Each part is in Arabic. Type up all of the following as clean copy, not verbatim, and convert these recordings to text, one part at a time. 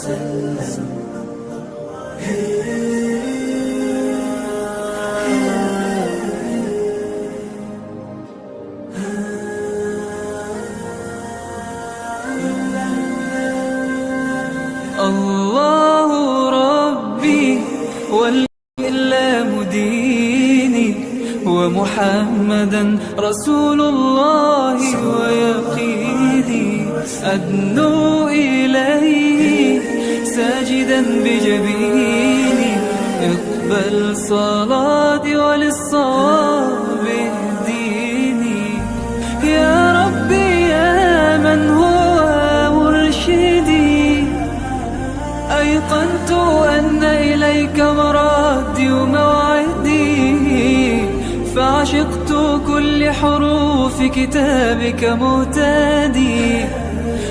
وسلم. الله ربي والإسلام ديني، ومحمدا رسول الله ويقيني. أدنو إليه ساجدا بجبيني، اقبل صلاتي وللصواب اهديني. يا ربي يا من هو مرشدي، أيقنت أن إليك مرادي وموعدي، فعشقت كل حروف كتابك مهتدي،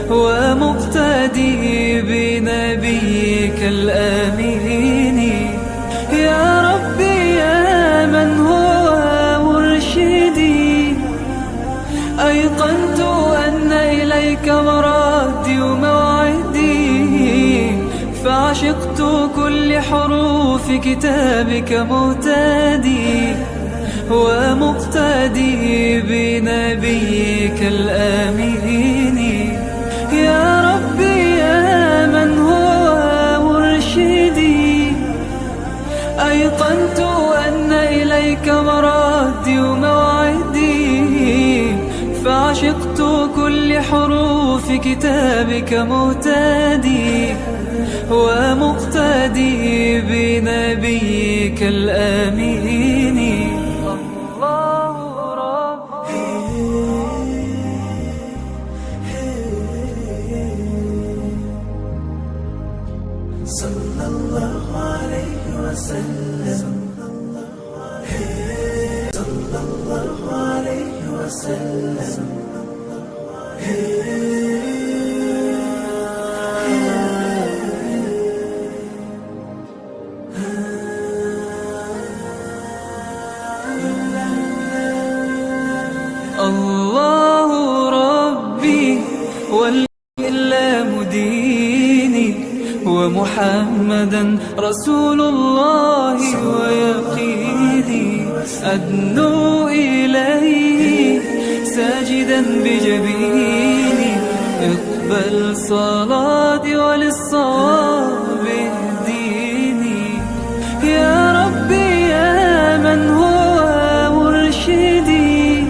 ومقتدي بنبيك الآمين. يا ربي يا من هو مرشدي، أيقنت أن إليك مرادي وموعدي، فعشقت كل حروف كتابك مهتدي، ومقتدي بنبيك الآمين. يا ربي يا من هو مرشدي، أيقنت أن إليك مرادي وموعدي، فعشقت كل حروف كتابك مهتدي، ومقتدي بنبيك الآمين. الله ربي صلى الله عليه وسلم، صلى الله عليه وسلم. الله ربي والإسلام ديني، ومحمدا رسول الله ويقيني. أدنو إليه ساجدا بجبيني، اقبل صلاتي وللصواب اهديني. يا ربي يا من هو مرشدي،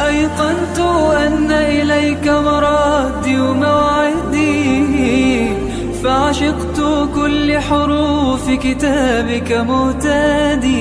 أيقنت أن إليك مرادي وموعدي، فعشقت كل حروف كتابك مهتدي.